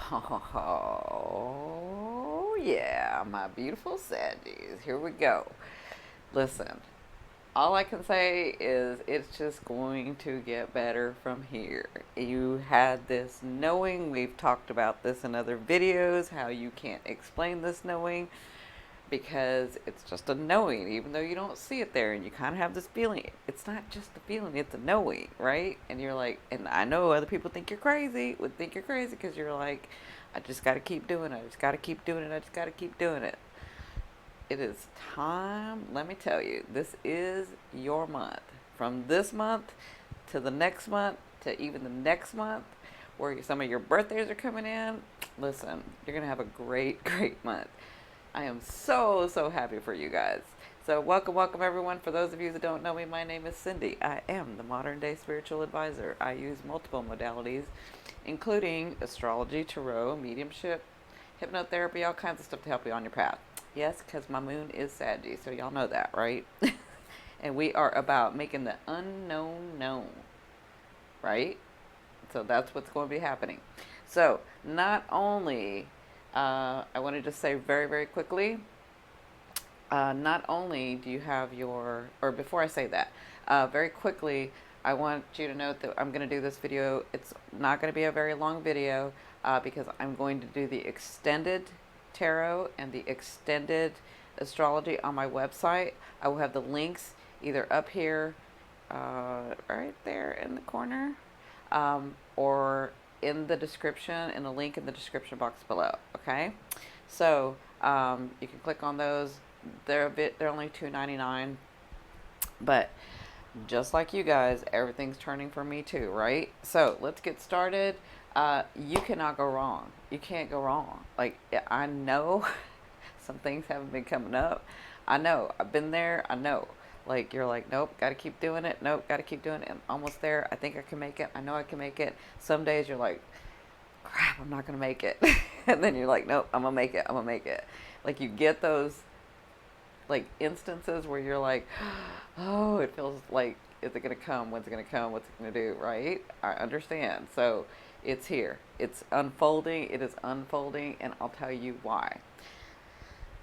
Oh, yeah, my beautiful Saggies. Here we go. Listen, all I can say is it's just going to get better from here. You had this knowing, we've talked about this in other videos, how you can't explain this knowing because it's just a knowing, even though you don't see it there and you kind of have this feeling. It's not just a feeling, it's a knowing, right? And you're like, and I know other people think you're crazy, would think you're crazy because you're like, I just got to keep doing it. I just got to keep doing it. I just got to keep doing it. It is time. Let me tell you, this is your month. From this month to the next month to even the next month, where some of your birthdays are coming in. Listen, you're going to have a great, great month. I am so, so happy for you guys. So, welcome, welcome everyone. For those of you that don't know me, my name is Cindy. I am the modern day spiritual advisor. I use multiple modalities, including astrology, tarot, mediumship, hypnotherapy, all kinds of stuff to help you on your path. Yes, because my moon is Saggy, so y'all know that, right? And we are about making the unknown known, right? So that's what's going to be happening. So, not only, I want to just say very, very quickly, not only do you have your, or before I say that, very quickly, I want you to note that I'm going to do this video. It's not going to be a very long video because I'm going to do the extended tarot and the extended astrology on my website. I will have the links either up here, right there in the corner, or in the description, in the link in the description box below. Okay, so you can click on those. They're only $2.99, but just like you guys, everything's turning for me too, right? So let's get started. You cannot go wrong. You can't go wrong. Like, I know some things haven't been coming up. I know. I've been there. I know. Like, you're like, nope, got to keep doing it. Nope, got to keep doing it. I'm almost there. I think I can make it. I know I can make it. Some days you're like, crap, I'm not going to make it. And then you're like, nope, I'm going to make it. I'm going to make it. Like, you get those, like, instances where you're like, oh, it feels like, is it going to come? When's it going to come? What's it going to do? Right? I understand. So it's here. It's unfolding. It is unfolding. And I'll tell you why.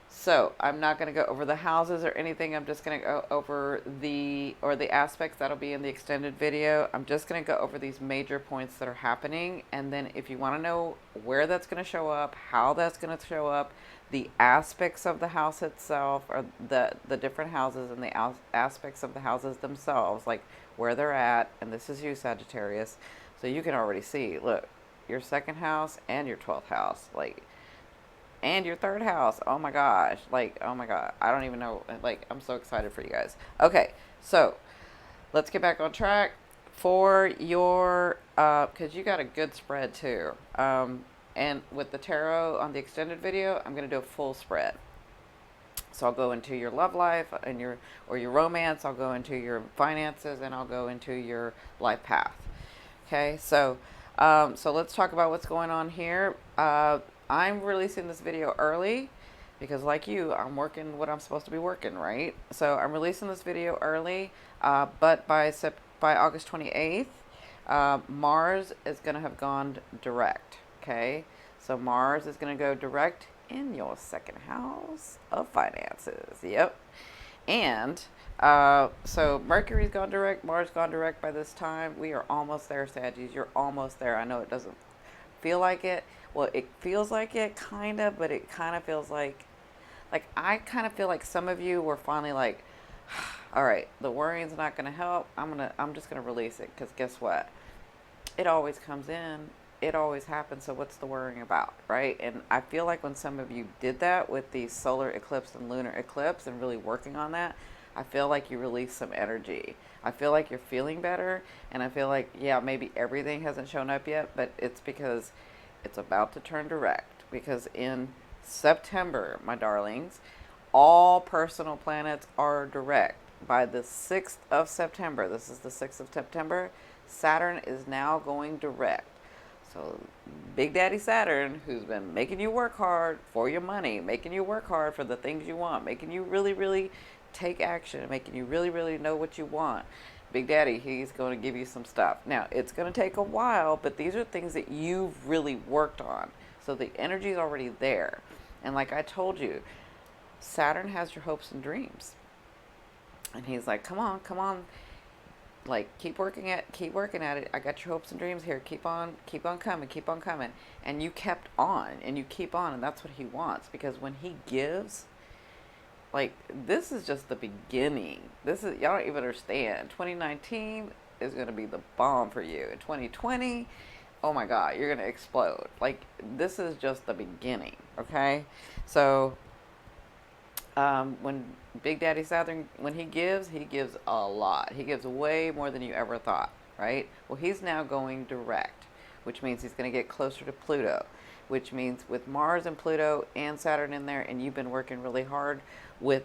So I'm not going to go over the houses or anything. I'm just going to go over the aspects that'll be in the extended video. I'm just going to go over these major points that are happening. And then if you want to know where that's going to show up, how that's going to show up, the aspects of the house itself, or the different houses and the aspects of the houses themselves, like where they're at. And this is you, Sagittarius. So you can already see, look, your second house and your 12th house, like, and your third house. Oh my gosh. Like, oh my God. I don't even know. Like, I'm so excited for you guys. Okay. So let's get back on track for your, cause you got a good spread too. And with the tarot on the extended video, I'm going to do a full spread. So I'll go into your love life and your romance. I'll go into your finances, and I'll go into your life path. Okay. So let's talk about what's going on here. I'm releasing this video early because, like you, I'm working what I'm supposed to be working, right? So I'm releasing this video early, but by August 28th, Mars is going to have gone direct, okay? So Mars is going to go direct in your second house of finances, yep. And so Mercury's gone direct, Mars gone direct by this time. We are almost there, Saggies. You're almost there. I know it doesn't feel like it. Well, it feels like it, kind of, but it kind of feels like I kind of feel like some of you were finally like, all right, the worrying's not going to help. I'm just going to release it, because guess what? It always comes in. It always happens. So what's the worrying about, right? And I feel like when some of you did that with the solar eclipse and lunar eclipse and really working on that, I feel like you released some energy. I feel like you're feeling better, and I feel like, yeah, maybe everything hasn't shown up yet, but it's because it's about to turn direct, because in September, my darlings, all personal planets are direct. By the 6th of September, this is the 6th of September, Saturn is now going direct. So Big Daddy Saturn, who's been making you work hard for your money, making you work hard for the things you want, making you really, really take action, making you really, really know what you want. Big Daddy, he's going to give you some stuff. Now, it's going to take a while, but these are things that you've really worked on. So the energy is already there. And like I told you, Saturn has your hopes and dreams. And he's like, come on, come on. Like, keep working at it. I got your hopes and dreams here. Keep on coming, keep on coming. And you kept on, and you keep on, and that's what he wants. Because when he gives, like, this is just the beginning. Y'all don't even understand. 2019 is going to be the bomb for you. In 2020, oh my God, you're going to explode. Like, this is just the beginning, okay? So, when Big Daddy Saturn, when he gives a lot. He gives way more than you ever thought, right? Well, he's now going direct, which means he's going to get closer to Pluto, which means with Mars and Pluto and Saturn in there, and you've been working really hard with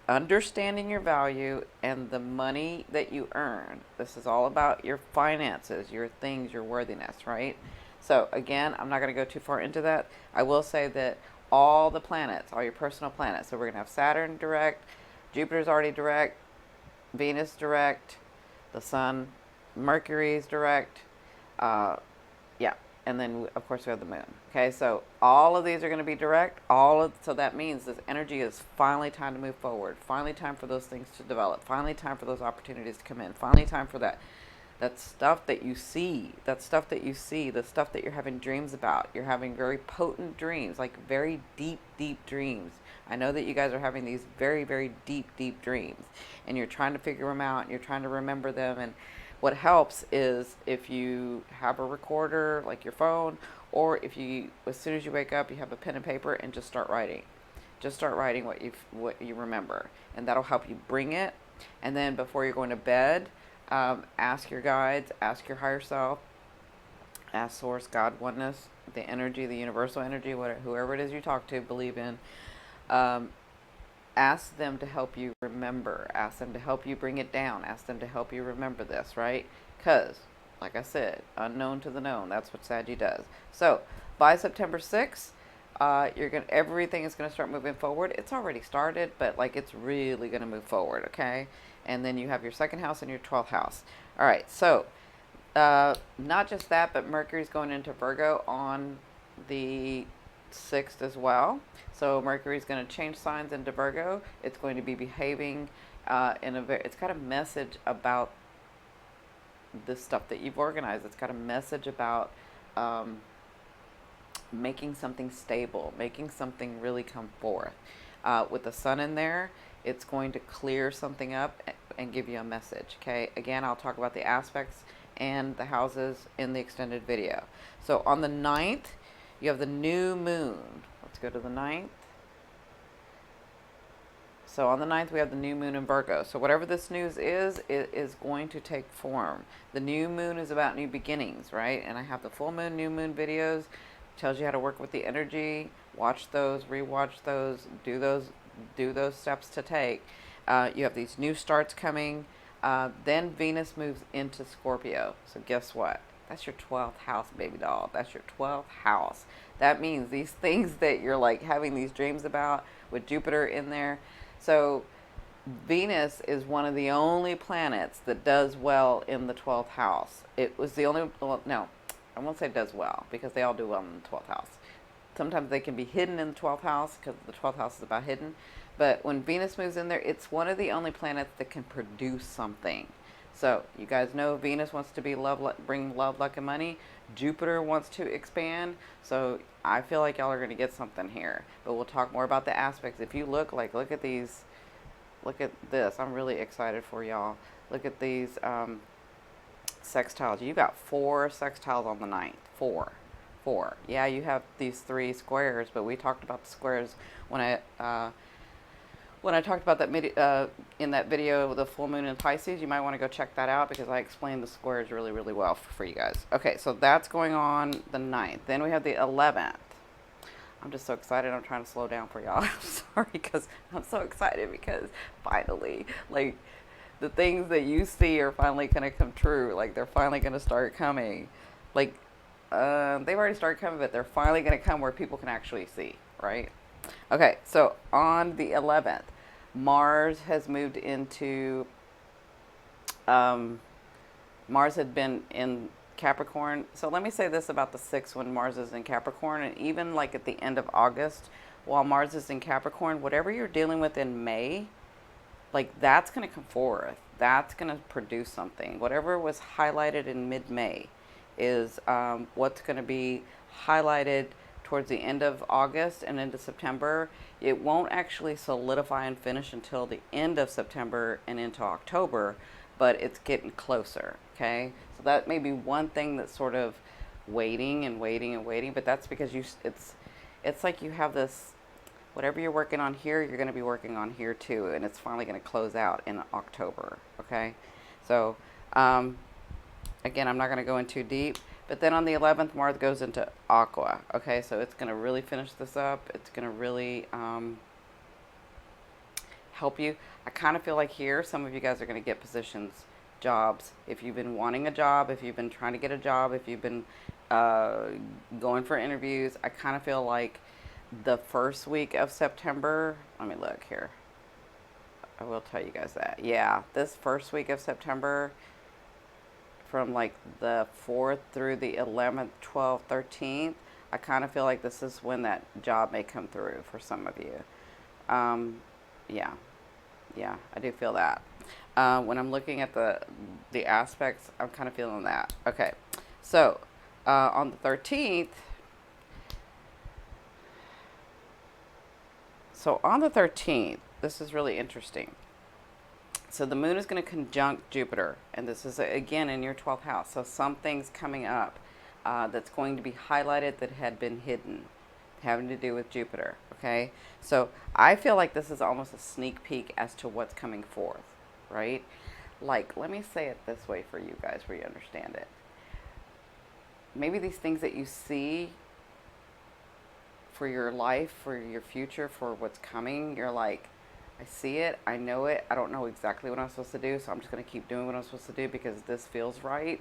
understanding your value and the money that you earn. This is all about your finances, your things, your worthiness, right? So again, I'm not going to go too far into that. I will say that all the planets, all your personal planets. So we're going to have Saturn direct, Jupiter's already direct, Venus direct, the Sun, Mercury's direct, yeah, and then of course we have the Moon. Okay, so all of these are going to be direct. So that means this energy is finally time to move forward. Finally time for those things to develop. Finally time for those opportunities to come in. Finally time for that stuff that you see, the stuff that you're having dreams about. You're having very potent dreams, like very deep, deep dreams. I know that you guys are having these very, very deep, deep dreams, and you're trying to figure them out, and you're trying to remember them. And what helps is if you have a recorder, like your phone, or if you, as soon as you wake up, you have a pen and paper and just start writing. Just start writing what you remember, and that'll help you bring it. And then before you're going to bed, ask your guides, ask your higher self, ask Source, God, Oneness, the energy, the universal energy, whoever it is you talk to, believe in. Ask them to help you remember. Ask them to help you bring it down. Ask them to help you remember this, right? Because, like I said, unknown to the known. That's what Saggy does. So, by September 6th, everything is gonna start moving forward. It's already started, but like it's really gonna move forward, okay? And then you have your second house and your 12th house. All right, so not just that, but Mercury's going into Virgo on the 6th as well. So Mercury's going to change signs into Virgo. It's going to be behaving it's got a message about the stuff that you've organized. It's got a message about making something stable, making something really come forth. With the sun in there, it's going to clear something up and give you a message, okay? Again, I'll talk about the aspects and the houses in the extended video. So on the 9th, you have the new moon. Let's go to the 9th. So on the 9th, we have the new moon in Virgo. So whatever this news is, it is going to take form. The new moon is about new beginnings, right? And I have the full moon, new moon videos. Tells you how to work with the energy. Watch those, rewatch those, do those steps to take. You have these new starts coming. Then Venus moves into Scorpio. So guess what? That's your 12th house, baby doll. That's your 12th house. That means these things that you're like having these dreams about with Jupiter in there. So Venus is one of the only planets that does well in the 12th house. It was the only, well, no, I won't say does well because they all do well in the 12th house. Sometimes they can be hidden in the 12th house because the 12th house is about hidden. But when Venus moves in there, it's one of the only planets that can produce something. So you guys know Venus wants to be bring love, luck, and money. Jupiter wants to expand. So I feel like y'all are going to get something here. But we'll talk more about the aspects. If you look at these, look at this. I'm really excited for y'all. Look at these sextiles. You got 4 sextiles on the 9th. 4. Yeah, you have these 3 squares, but we talked about the squares when I talked about that in that video, the full moon in Pisces. You might want to go check that out because I explained the squares really, really well for you guys. Okay, so that's going on the 9th. Then we have the 11th. I'm just so excited. I'm trying to slow down for y'all. I'm sorry because I'm so excited because finally, like, the things that you see are finally going to come true. Like, they're finally going to start coming. Like, they've already started coming, but they're finally going to come where people can actually see, right? Okay, so on the 11th, Mars has moved into, Mars had been in Capricorn. So let me say this about the 6th when Mars is in Capricorn, and even like at the end of August, while Mars is in Capricorn, whatever you're dealing with in May, like that's going to come forth. That's going to produce something. Whatever was highlighted in mid-May is what's going to be highlighted towards the end of August and into September. It won't actually solidify and finish until the end of September and into October, but it's getting closer, okay? So that may be one thing that's sort of waiting and waiting and waiting, but that's because it's like you have this, whatever you're working on here, you're going to be working on here too, and it's finally going to close out in October, okay? So, again, I'm not going to go in too deep, but then on the 11th, Mars goes into Aqua, okay? So it's going to really finish this up. It's going to really help you. I kind of feel like here, some of you guys are going to get positions, jobs. If you've been wanting a job, if you've been trying to get a job, if you've been going for interviews, I kind of feel like the first week of September, let me look here. I will tell you guys that. Yeah, this first week of September, from like the 4th through the 11th, 12th, 13th, I kind of feel like this is when that job may come through for some of you. Yeah, I do feel that. When I'm looking at the aspects, I'm kind of feeling that. Okay, so on the 13th, this is really interesting. So the moon is going to conjunct Jupiter, and this is, again, in your 12th house. So something's coming up that's going to be highlighted that had been hidden, having to do with Jupiter, okay? So I feel like this is almost a sneak peek as to what's coming forth, right? Like, let me say it this way for you guys where you understand it. Maybe these things that you see for your life, for your future, for what's coming, you're like, I see it, I know it, I don't know exactly what I'm supposed to do, so I'm just going to keep doing what I'm supposed to do because this feels right.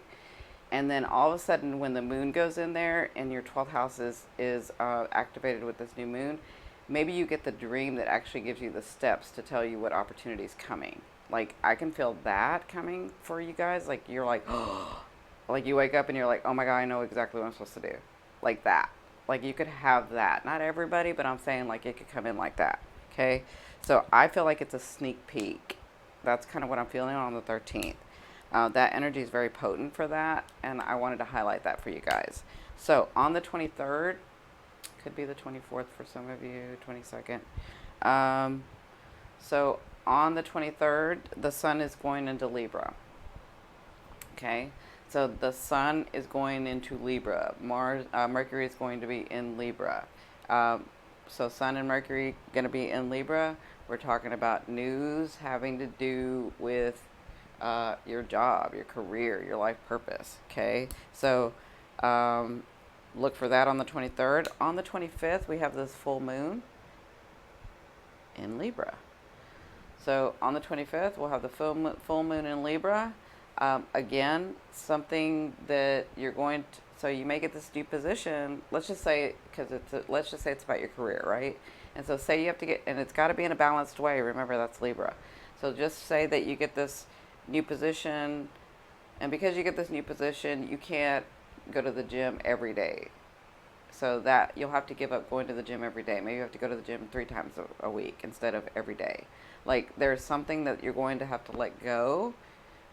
And then all of a sudden, when the moon goes in there and your 12th house is activated with this new moon, maybe you get the dream that actually gives you the steps to tell you what opportunity is coming. Like, I can feel that coming for you guys. Like, you're like, oh, like you wake up and you're like, oh my God, I know exactly what I'm supposed to do. Like that. Like, you could have that. Not everybody, but I'm saying like it could come in like that. Okay? So I feel like it's a sneak peek. That's kind of what I'm feeling on the 13th. That energy is very potent for that, and I wanted to highlight that for you guys. So on the 23rd, could be the 24th for some of you, 22nd. So on the 23rd, the sun is going into Libra. Okay, so the sun is going into Libra. Mercury is going to be in Libra. So Sun and Mercury going to be in Libra. We're talking about news having to do with your job, your career, your life purpose. Okay, so look for that on the 23rd. On the 25th, we have this full moon in Libra. So on the 25th, we'll have the full moon in Libra. Again, something that you're going to, so you may get this new position. Let's just say, let's just say it's about your career, right? And so say you have to get, and it's got to be in a balanced way. Remember, that's Libra. So just say that you get this new position, and because you get this new position, you can't go to the gym every day. So that you'll have to give up going to the gym every day. Maybe you have to go to the gym 3 times a week instead of every day. Like, there's something that you're going to have to let go.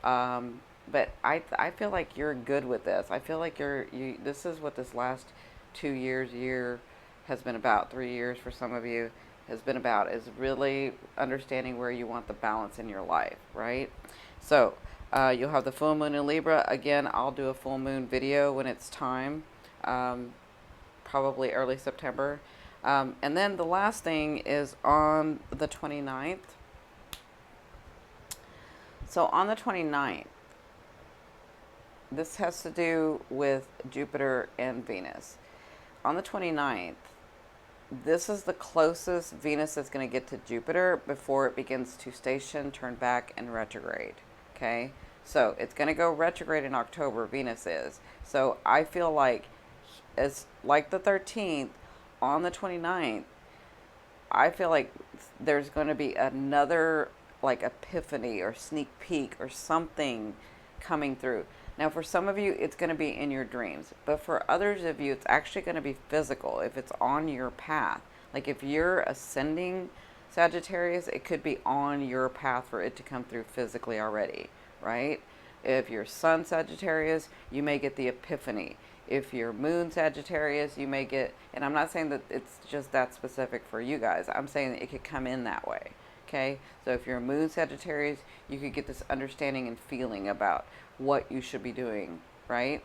But I feel like you're good with this. I feel like this is what this last 2 year has been about. 3 years for some of you has been about, is really understanding where you want the balance in your life, right? So you'll have the full moon in Libra. Again, I'll do a full moon video when it's time, probably early September. And then the last thing is on the 29th. So on the 29th, this has to do with Jupiter and Venus. On the 29th, this is the closest Venus is going to get to Jupiter before it begins to station, turn back, and retrograde. Okay? So it's going to go retrograde in October, Venus is. So I feel like, it's like the 13th, on the 29th, I feel like there's going to be another, like, epiphany or sneak peek or something coming through. Now, for some of you, it's going to be in your dreams, but for others of you, it's actually going to be physical if it's on your path. Like if you're ascending Sagittarius, it could be on your path for it to come through physically already, right? If you're Sun Sagittarius, you may get the epiphany. If you're Moon Sagittarius, you may get, and I'm not saying that it's just that specific for you guys. I'm saying that it could come in that way. Okay, so if you're a Moon Sagittarius, you could get this understanding and feeling about what you should be doing, right?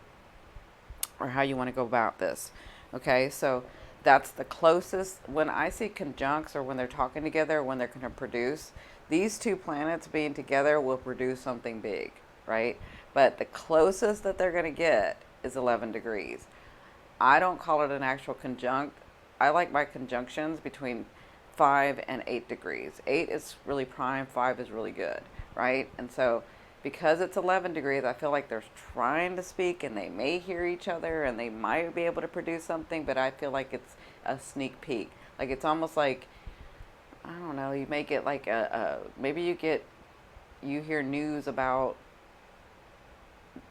Or how you want to go about this. Okay, so that's the closest. When I see conjuncts or when they're talking together, when they're going to produce, these two planets being together will produce something big, right? But the closest that they're going to get is 11 degrees. I don't call it an actual conjunct. I like my conjunctions between 5 and 8 degrees. 8 is really prime, 5 is really good, right? And so because it's 11 degrees, I feel like they're trying to speak and they may hear each other and they might be able to produce something, but I feel like it's a sneak peek. Like it's almost like, I don't know, you may get like maybe you hear news about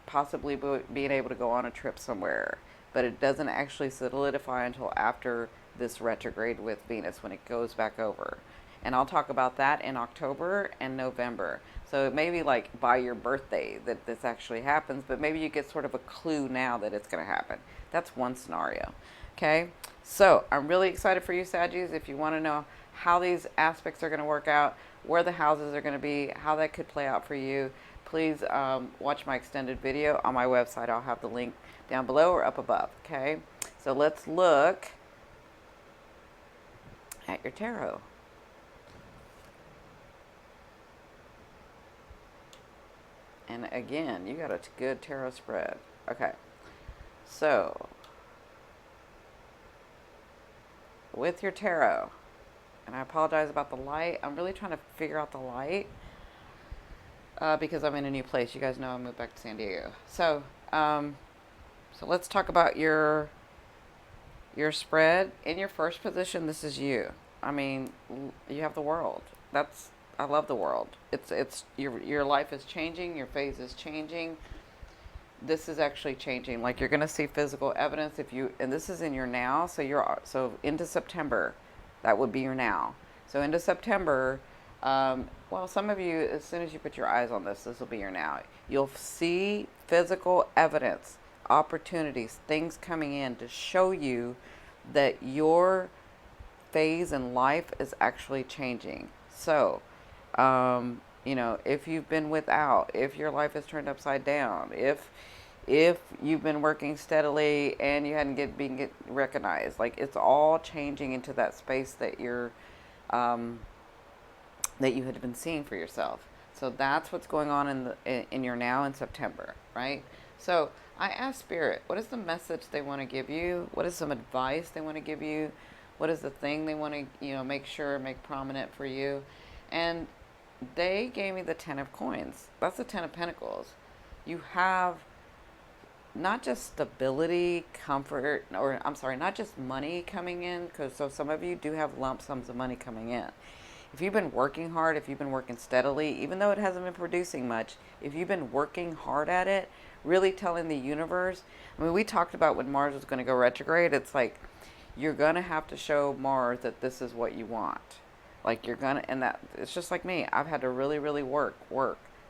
possibly being able to go on a trip somewhere, but it doesn't actually solidify until after this retrograde with Venus when it goes back over. And I'll talk about that in October and November. So it may be like by your birthday that this actually happens, but maybe you get sort of a clue now that it's going to happen. That's one scenario. Okay, so I'm really excited for you, Saggies. If you want to know how these aspects are going to work out, where the houses are going to be, how that could play out for you, please watch my extended video on my website. I'll have the link down below or up above. Okay, so let's look at your tarot. And again, you got a good tarot spread. Okay, so with your tarot, and I apologize about the light. I'm really trying to figure out the light because I'm in a new place. You guys know I moved back to San Diego. So let's talk about your spread. In your first position, this is you. I mean, you have the world. I love the world. It's your life is changing, your phase is changing. This is actually changing. Like you're going to see physical evidence and this is in your now, so into September, that would be your now. So into September, well, some of you, as soon as you put your eyes on this will be your now. You'll see physical evidence, opportunities, things coming in to show you that your phase in life is actually changing. So, if you've been without, if your life is turned upside down, if you've been working steadily and you hadn't been recognized, like it's all changing into that space that that you had been seeing for yourself. So that's what's going on in your now in September, right? So I asked Spirit, what is the message they want to give you? What is some advice they want to give you? What is the thing they want to, make prominent for you? And they gave me the 10 of coins. That's the 10 of pentacles. You have not just stability, comfort, not just money coming in, so some of you do have lump sums of money coming in. If you've been working hard, if you've been working steadily, even though it hasn't been producing much, if you've been working hard at it, really telling the universe, we talked about when Mars was going to go retrograde, it's like, you're going to have to show Mars that this is what you want. Like and that, it's just like me. I've had to really, really work,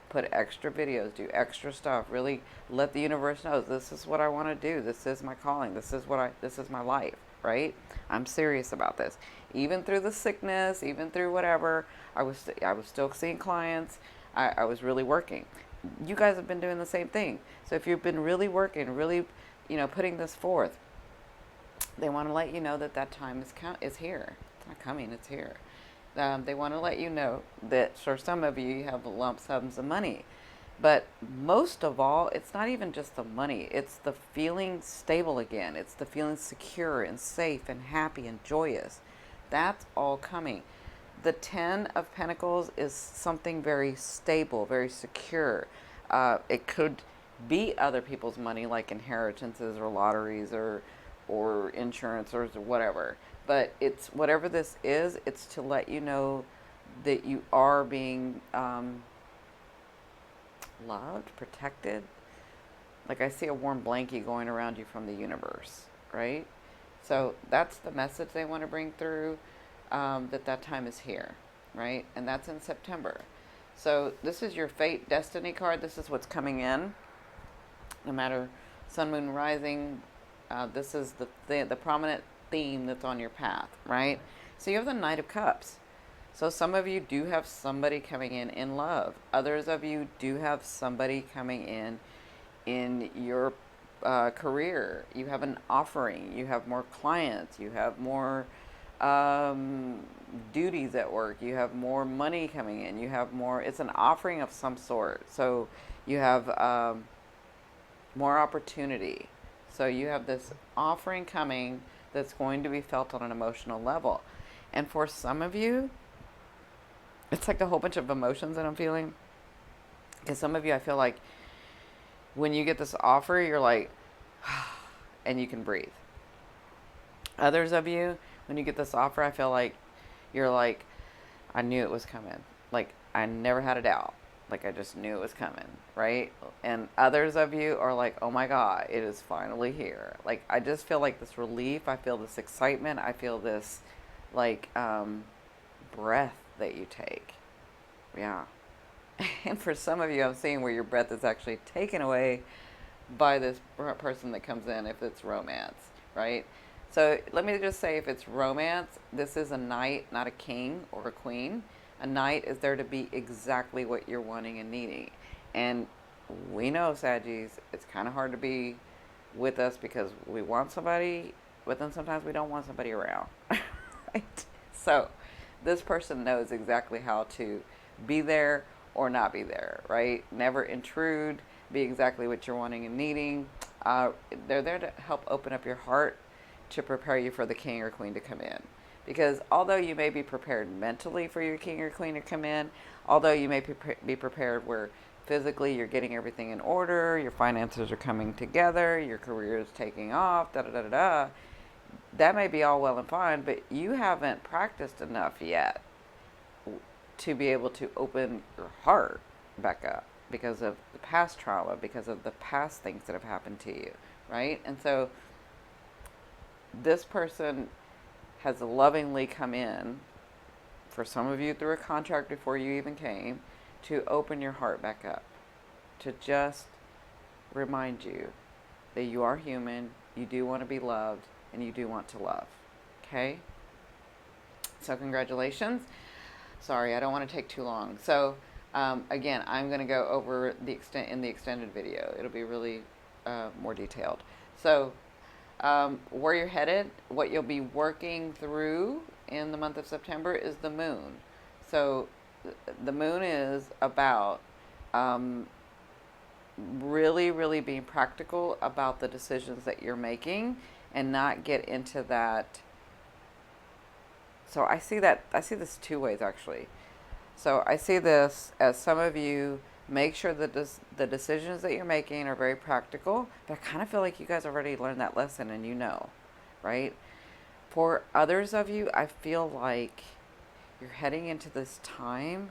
put extra videos, do extra stuff, really let the universe know this is what I want to do. This is my calling. This is my life, right? I'm serious about this. Even through the sickness, even through whatever, I was still seeing clients. I was really working. You guys have been doing the same thing. So if you've been really working, really, putting this forth, they want to let you know that time is here. It's not coming, it's here. They want to let you know that for some of you have lump sums of money. But most of all, it's not even just the money. It's the feeling stable again. It's the feeling secure and safe and happy and joyous. That's all coming. The 10 of Pentacles is something very stable, very secure. It could be other people's money, like inheritances or lotteries or insurance or whatever. But it's whatever this is, it's to let you know that you are being loved, protected, Like I see a warm blankie going around you from the universe, right? So that's the message they want to bring through, that time is here, right? And that's in September. So this is your fate destiny card. This is what's coming in. No matter sun, moon, rising, this is the prominent theme that's on your path, right? So you have the Knight of Cups. So some of you do have somebody coming in love. Others of you do have somebody coming in your career. You have an offering. You have more clients. You have more duties at work. You have more money coming in. You have more. It's an offering of some sort. So you have more opportunity. So you have this offering coming that's going to be felt on an emotional level. And for some of you, it's like a whole bunch of emotions that I'm feeling. Because some of you, I feel like when you get this offer, you're like, and you can breathe. Others of you, when you get this offer, I feel like you're like, I knew it was coming. Like, I never had a doubt. Like, I just knew it was coming, right? And others of you are like, oh my God, it is finally here. Like, I just feel like this relief. I feel this excitement. I feel this, like, breath that you take. Yeah. And for some of you, I'm seeing where your breath is actually taken away by this person that comes in, if it's romance, right? So let me just say, if it's romance, this is a knight, not a king or a queen. A knight is there to be exactly what you're wanting and needing. And we know, Saggies, it's kind of hard to be with us because we want somebody, but then sometimes we don't want somebody around. Right? So this person knows exactly how to be there or not be there, right? Never intrude, be exactly what you're wanting and needing. They're there to help open up your heart to prepare you for the king or queen to come in. Because although you may be prepared mentally for your king or queen to come in, although you may be prepared where physically you're getting everything in order, your finances are coming together, your career is taking off, da da da da da, that may be all well and fine, but you haven't practiced enough yet to be able to open your heart back up because of the past trauma, because of the past things that have happened to you, right? And so this person has lovingly come in, for some of you through a contract before you even came, to open your heart back up, to just remind you that you are human, you do want to be loved, and you do want to love. Okay? So congratulations. Sorry, I don't want to take too long. So again, I'm going to go over the extended video. It'll be really more detailed. So where you're headed, what you'll be working through in the month of September is the moon. So the moon is about really, really being practical about the decisions that you're making and not get into that. So I see this two ways actually. So I see this as some of you make sure that the decisions that you're making are very practical, but I kind of feel like you guys already learned that lesson and you know, right? For others of you, I feel like you're heading into this time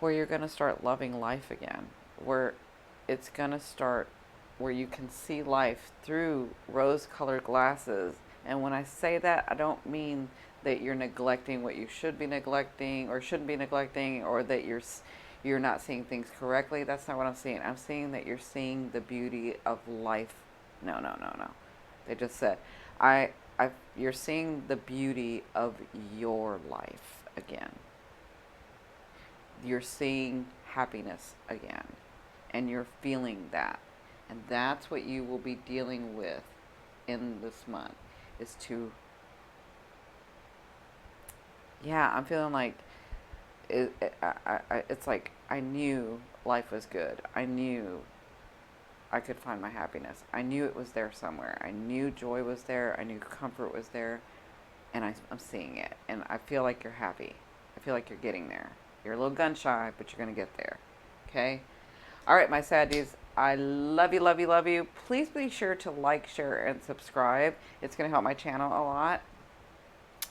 where you're going to start loving life again, where it's going to start where you can see life through rose-colored glasses. And when I say that, I don't mean that you're neglecting what you should be neglecting or shouldn't be neglecting, or that you're not seeing things correctly. That's not what I'm seeing. I'm seeing that you're seeing the beauty of life. No. They just said, you're seeing the beauty of your life again. You're seeing happiness again, and you're feeling that. And that's what you will be dealing with in this month, is to, I'm feeling like it's like I knew life was good. I knew I could find my happiness. I knew it was there somewhere. I knew joy was there. I knew comfort was there. And I'm seeing it. And I feel like you're happy. I feel like you're getting there. You're a little gun shy, but you're going to get there. Okay? All right, my Saggies. I love you, love you, love you. Please be sure to like, share, and subscribe. It's going to help my channel a lot.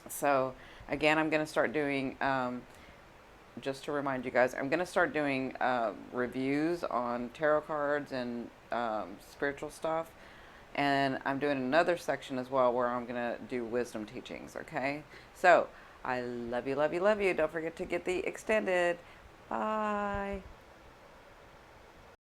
So, again, I'm going to start doing just to remind you guys, I'm going to start doing reviews on tarot cards and spiritual stuff. And I'm doing another section as well where I'm going to do wisdom teachings, okay? So, I love you, love you, love you. Don't forget to get the extended. Bye.